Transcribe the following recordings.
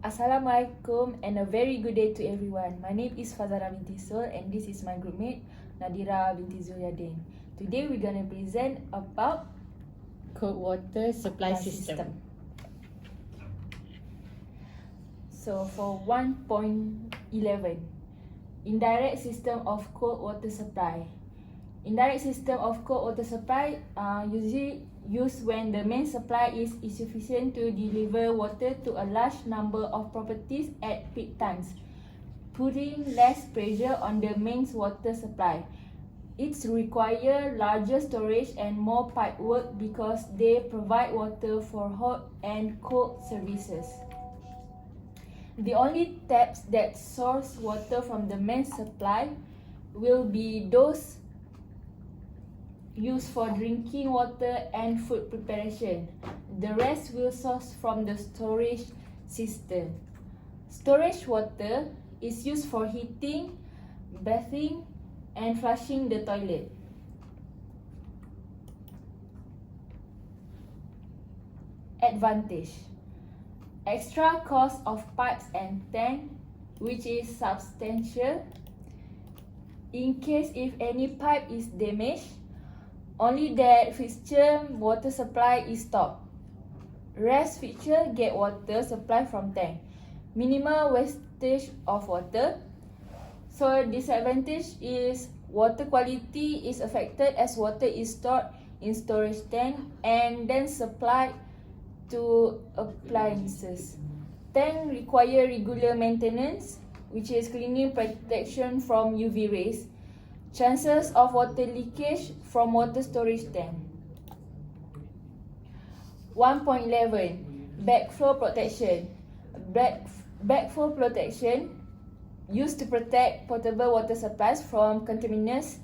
Assalamualaikum and a very good day to everyone. My name is Fazara binti Sul and this is my groupmate Nadira binti Zulyadin. Today we're going to present about cold water supply system. So for 1.11, indirect system of cold water supply. Indirect system of cold water supply usually used when the main supply is insufficient to deliver water to a large number of properties at peak times, putting less pressure on the main water supply. It requires larger storage and more pipe work because they provide water for hot and cold services. The only taps that source water from the main supply will be those used for drinking water and food preparation. The rest will source from the storage system. Storage water is used for heating, bathing, and flushing the toilet. Advantage: extra cost of pipes and tank, which is substantial. In case if any pipe is damaged, only that fixture water supply is stopped. Rest fixture get water supply from tank. Minimal wastage of water. So disadvantage is water quality is affected as water is stored in storage tank and then supplied to appliances. Tank require regular maintenance, which is cleaning, protection from UV rays. Chances of water leakage from water storage tank. 1.11 Backflow protection. Backflow protection used to protect potable water supplies from contaminants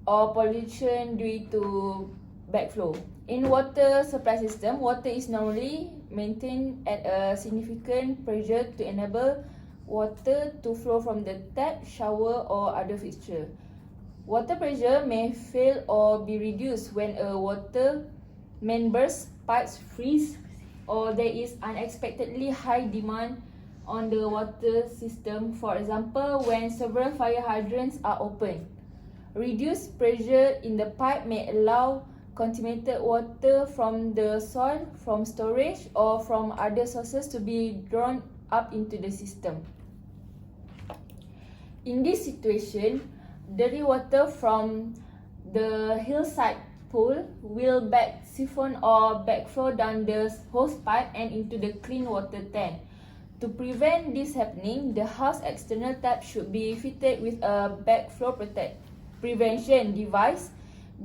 or pollution due to backflow. In water supply system, water is normally maintained at a significant pressure to enable water to flow from the tap, shower or other fixture. Water pressure may fail or be reduced when a water main bursts, pipes freeze, or there is unexpectedly high demand on the water system. For example, when several fire hydrants are open. Reduced pressure in the pipe may allow contaminated water from the soil, from storage, or from other sources to be drawn up into the system. In this situation, dirty water from the hillside pool will back siphon or backflow down the hose pipe and into the clean water tank. To prevent this happening, the house external tap should be fitted with a backflow prevention device.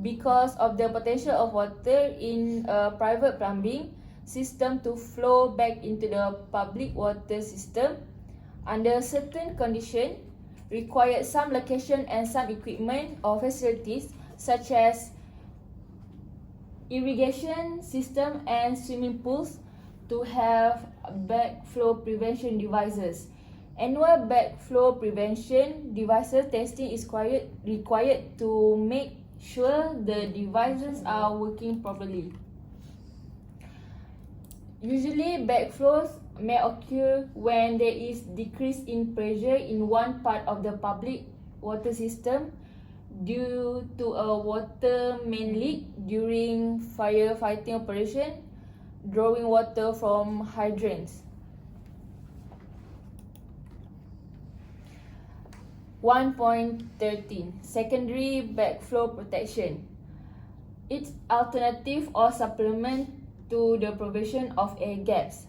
Because of the potential of water in a private plumbing system to flow back into the public water system, under certain conditions, required some location and some equipment or facilities such as irrigation system and swimming pools to have backflow prevention devices. Annual backflow prevention devices testing is required to make sure the devices are working properly. Usually backflows may occur when there is decrease in pressure in one part of the public water system due to a water main leak during firefighting operation, drawing water from hydrants. 1.13 Secondary backflow protection. It's alternative or supplement to the provision of air gaps,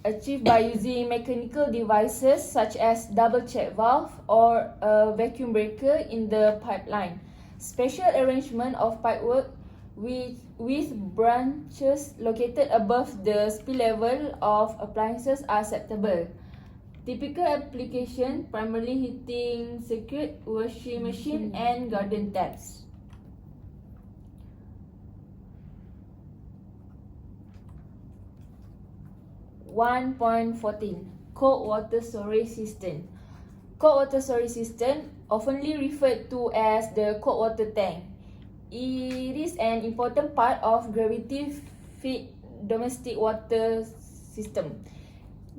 achieved by using mechanical devices such as double check valve or a vacuum breaker in the pipeline. Special arrangement of pipework with branches located above the spill level of appliances are acceptable. Typical application primarily heating circuit, washing machine and garden taps. (1.14) Cold water storage system. Cold water storage system, oftenly referred to as the cold water tank. It is an important part of gravity-fed domestic water system.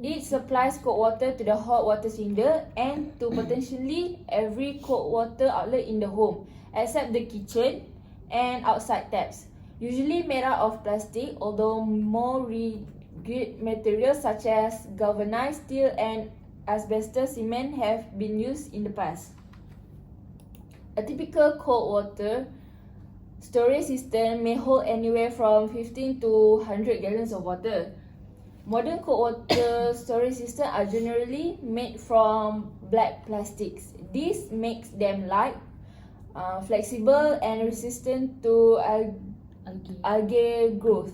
It supplies cold water to the hot water cylinder and to potentially every cold water outlet in the home, except the kitchen and outside taps. Usually made out of plastic, although more rugged materials such as galvanized steel and asbestos cement have been used in the past. A typical cold water storage system may hold anywhere from 15 to 100 gallons of water. Modern cold water storage systems are generally made from black plastics. This makes them light, flexible and resistant to algae growth.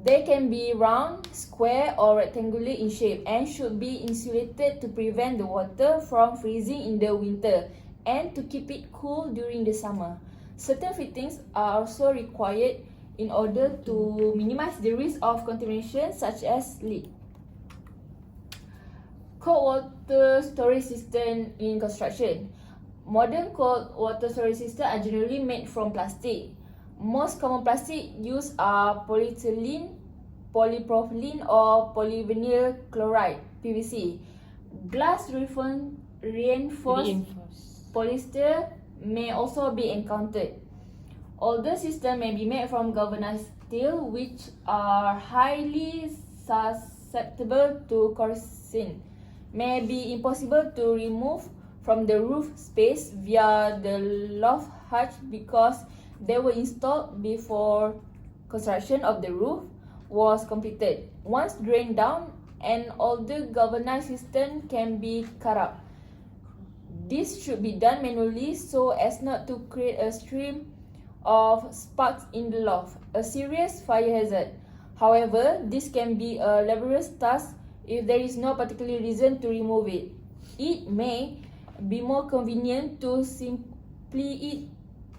They can be round, square or rectangular in shape and should be insulated to prevent the water from freezing in the winter and to keep it cool during the summer. Certain fittings are also required in order to minimize the risk of contamination such as leak. Cold water storage system in construction. Modern cold water storage systems are generally made from plastic. Most common plastic used are polyethylene, polypropylene or polyvinyl chloride (PVC). Glass reinforced polyester may also be encountered. Older systems may be made from galvanized steel, which are highly susceptible to corrosion. May be impossible to remove from the roof space via the loft hatch because they were installed before construction of the roof was completed. Once drained down, an older galvanized system can be cut up. This should be done manually so as not to create a stream of sparks in the loft, a serious fire hazard. However, this can be a laborious task if there is no particular reason to remove it. It may be more convenient to simply it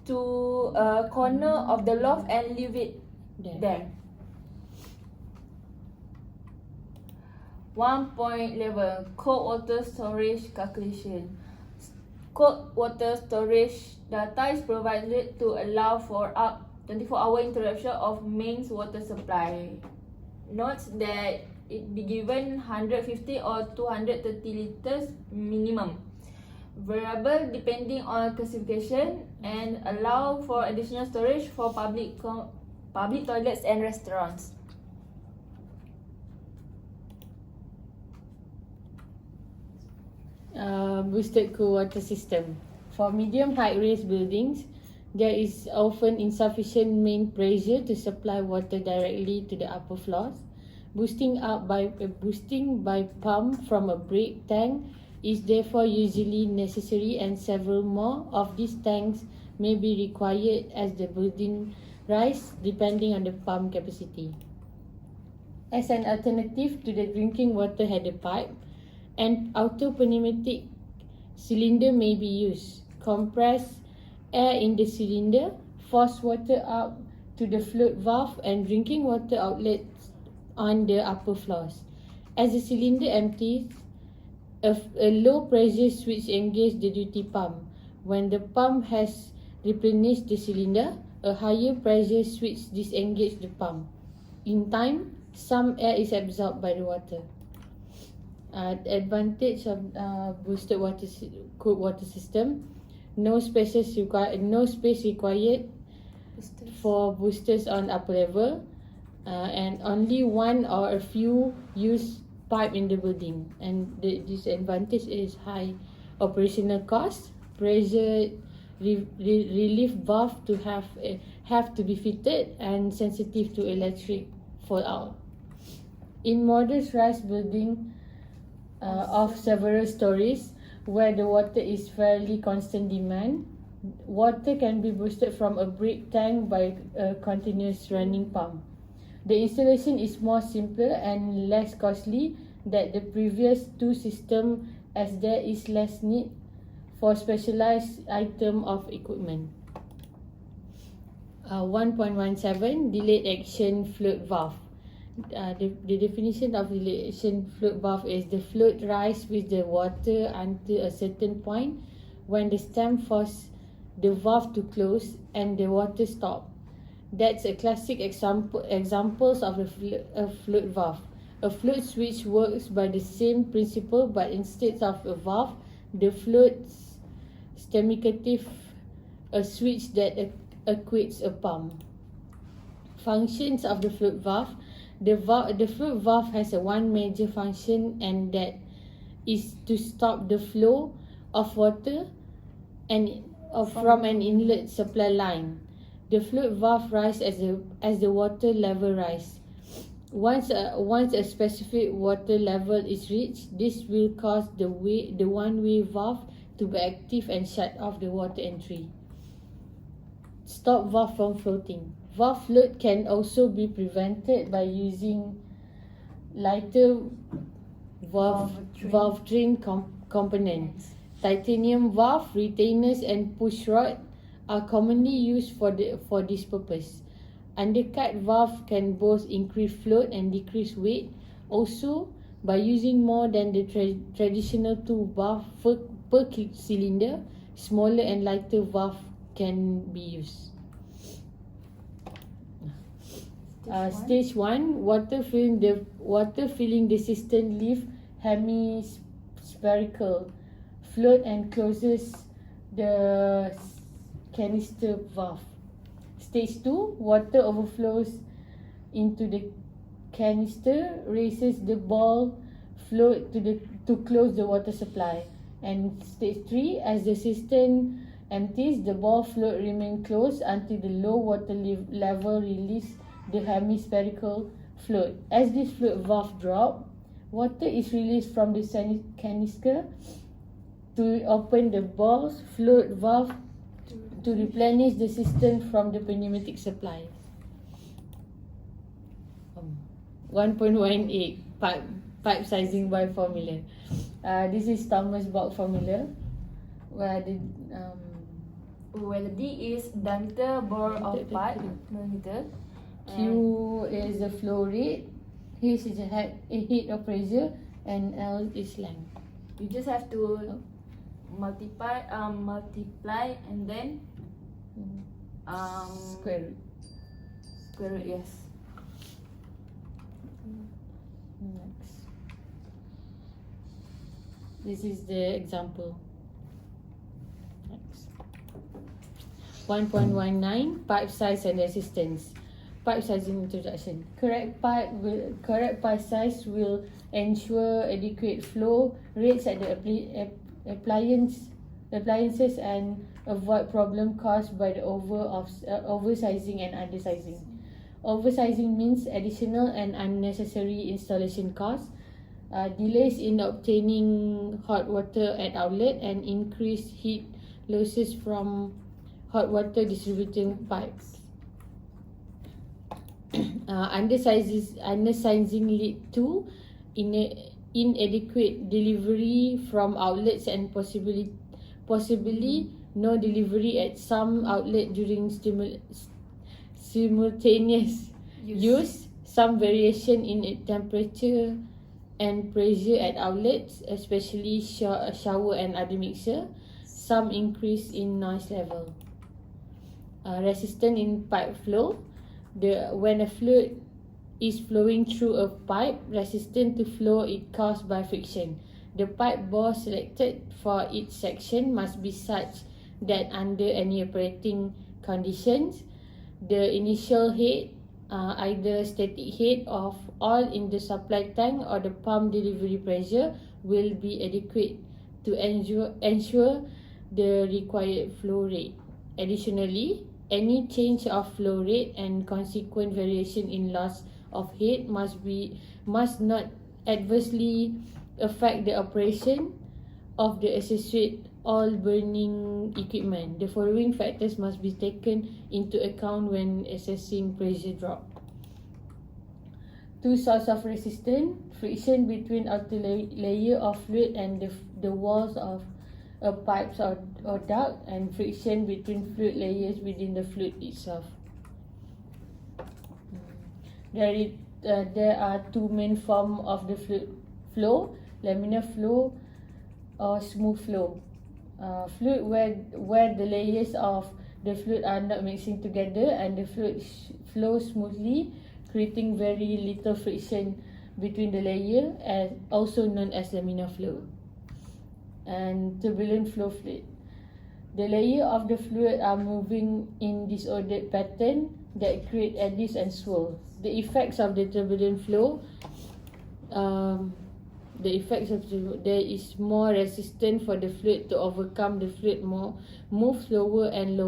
to a corner of the loft and leave it there. 1.11 Cold water storage calculation. Cold water storage data is provided to allow for up 24-hour interruption of mains water supply. Note that it be given 150 or 230 liters minimum, variable depending on classification, and allow for additional storage for public toilets and restaurants. Boosted cool water system. For medium height raised buildings, there is often insufficient main pressure to supply water directly to the upper floors. Boosting by pump from a brick tank is therefore usually necessary, and several more of these tanks may be required as the building rise depending on the pump capacity. As an alternative to the drinking water header pipe, an outer pneumatic cylinder may be used. Compress air in the cylinder, force water up to the float valve and drinking water outlets on the upper floors. As the cylinder empties, a low pressure switch engages the duty pump. When the pump has replenished the cylinder, a higher pressure switch disengages the pump. In time, some air is absorbed by the water. The advantage of boosted cooled water system: no space required for boosters on upper level, and only one or a few used pipe in the building. And the disadvantage is high operational cost. Pressure relief valve to have to be fitted and sensitive to electric fallout. In modest rise building of several stories where the water is fairly constant demand, water can be boosted from a brick tank by a continuous running pump. The installation is more simpler and less costly than the previous two systems, as there is less need for specialized item of equipment. 1.17 Delayed action float valve. The definition of delayed action float valve is the float rise with the water until a certain point when the stem forces the valve to close and the water stop. That's a classic examples of a float valve. A float switch works by the same principle, but instead of a valve, the float stemmicative, a switch that equates a pump. Functions of the float valve. The float valve has one major function, and that is to stop the flow of water from an inlet supply line. The float valve rises as the water level rises. Once a specific water level is reached, this will cause the one-way valve to be active and shut off the water entry. Stop valve from floating. Valve float can also be prevented by using lighter valve train components. Titanium valve, retainers and push rod are commonly used for this purpose. Undercut valve can both increase float and decrease weight. Also, by using more than the traditional 2 valves per cylinder, smaller and lighter valve can be used. Stage 1, water filling the system leaves hemispherical float and closes the canister valve. Stage 2, water overflows into the canister, raises the ball float to close the water supply. And stage 3, as the system empties, the ball float remains closed until the low water level release the hemispherical float. As this float valve drops, water is released from the canister to open the ball float valve to replenish the system from the pneumatic supply. 1.18 pipe sizing by formula. This is Thomas Bach formula, where the D is diameter bore of pipe, millimeter. Q is the flow rate, H is the heat of pressure, and L is length. You just have to multiply and then Square root. Yes. Next. This is the example. Next. 1.19 pipe size and resistance. Pipe sizing introduction. Correct pipe size will ensure adequate flow rates at the appliances and avoid problem caused by the oversizing and undersizing. Oversizing means additional and unnecessary installation costs, delays in obtaining hot water at outlet, and increased heat losses from hot water distributing pipes. Undersizing lead to inadequate delivery from outlets and possibly no delivery at some outlet during simultaneous use, some variation in temperature and pressure at outlets, especially shower and other mixer, some increase in noise level. Resistance in pipe flow. When a fluid is flowing through a pipe, resistance to flow is caused by friction. The pipe bore selected for each section must be such that under any operating conditions, the initial head, either static head of oil in the supply tank or the pump delivery pressure, will be adequate to ensure the required flow rate. Additionally, any change of flow rate and consequent variation in loss of head must not adversely affect the operation of the associated oil burning equipment. The following factors must be taken into account when assessing pressure drop. 2 sources of resistance: friction between outer layer of fluid and the walls of a pipes or duct, and friction between fluid layers within the fluid itself. There are 2 main forms of the fluid flow: laminar flow or smooth flow. Fluid where the layers of the fluid are not mixing together and the fluid flows smoothly, creating very little friction between the layer, and also known as laminar flow. And turbulent flow fluid. The layer of the fluid are moving in disordered pattern that create eddies and swirls. The effects of the turbulent flow, there is more resistance for the fluid to overcome the fluid move slower and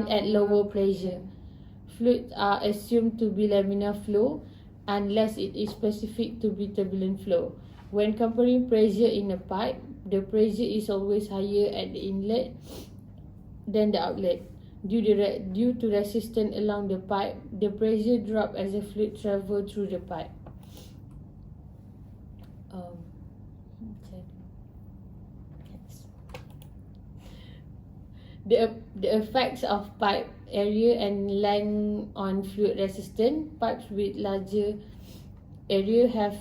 at lower pressure. Fluids are assumed to be laminar flow unless it is specific to be turbulent flow. When comparing pressure in a pipe, the pressure is always higher at the inlet than the outlet. Due to resistance along the pipe, the pressure drops as the fluid travels through the pipe. The effects of pipe area and length on fluid resistance. Pipes with larger area have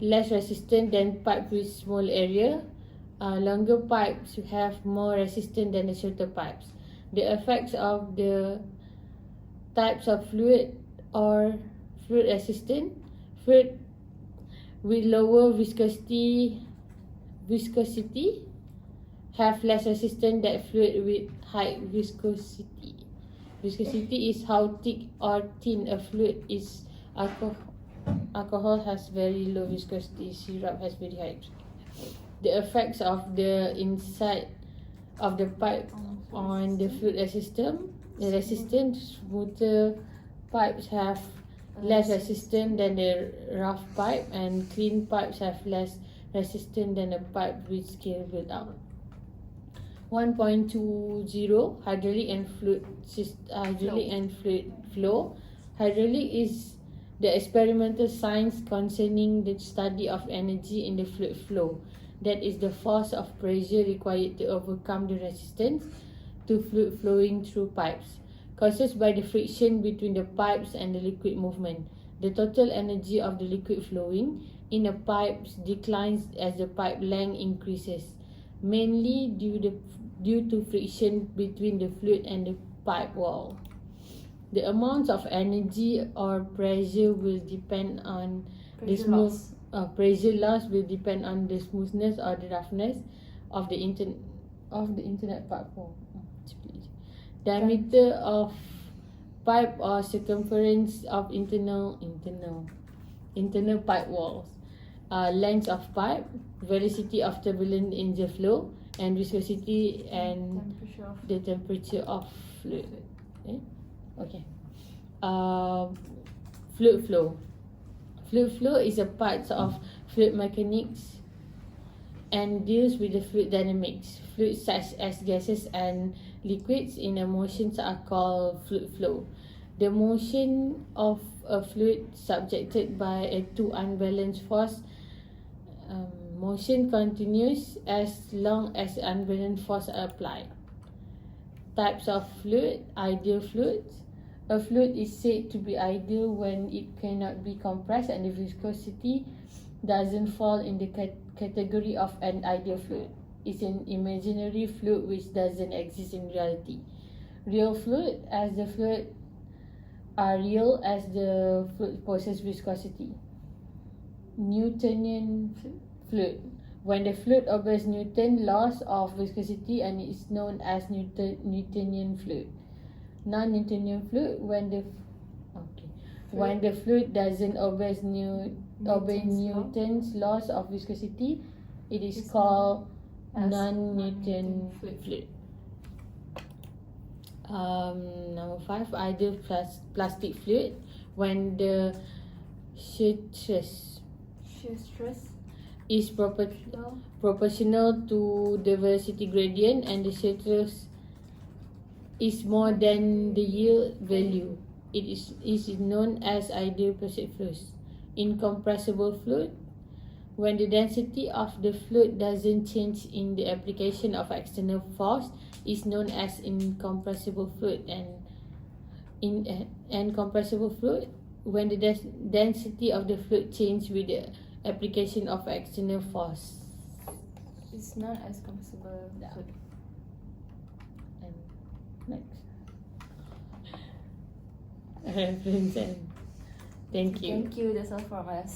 less resistance than pipes with small area. Longer pipes have more resistance than the shorter pipes. The effects of the types of fluid or fluid resistant. Fluid with lower viscosity have less resistance than fluid with high viscosity. Viscosity is how thick or thin a fluid is. Alcohol has very low viscosity. Syrup has very high. The effects of the inside of the pipe on the fluid resistance. The resistance smoother pipes have less resistance than the rough pipe, and clean pipes have less resistance than a pipe with scale built out. 1.20 hydraulic and fluid flow. Hydraulic is the experimental science concerning the study of energy in the fluid flow. That is the force of pressure required to overcome the resistance to fluid flowing through pipes, caused by the friction between the pipes and the liquid movement. The total energy of the liquid flowing in a pipe declines as the pipe length increases, mainly due to friction between the fluid and the pipe wall. The amount of energy or pressure will depend on pressure loss will depend on the smoothness or the roughness of the internet pipe wall. Diameter of pipe or circumference of internal pipe walls. Length of pipe, velocity of turbulent engine flow, and viscosity and the temperature of fluid. Okay. Fluid flow. Fluid flow is a part of fluid mechanics and deals with the fluid dynamics. Fluids such as gases and liquids in a motion are called fluid flow. The motion of a fluid subjected by a two unbalanced force. Motion continues as long as unbalanced force are applied. Types of fluid. Ideal fluids. A fluid is said to be ideal when it cannot be compressed and the viscosity doesn't fall in the category of an ideal fluid. It's an imaginary fluid which doesn't exist in reality. Real fluid, as the fluid are real as the fluid possesses viscosity. Newtonian fluid. When the fluid obeys Newton's laws of viscosity and is known as Newtonian fluid. Non-Newtonian fluid, when the fluid doesn't obey Newton's laws of viscosity, it is called non-Newtonian fluid. Number 5, ideal plastic fluid. When the shear stress is proportional to the velocity gradient and the shear stress is more than the yield value, it is known as ideal plastic fluid. Incompressible fluid. When the density of the fluid doesn't change in the application of external force, is known as incompressible fluid. And incompressible fluid, when the density of the fluid changes with the application of external force, it's known as compressible fluid. Next. Reference and thank you. Thank you. That's all from us.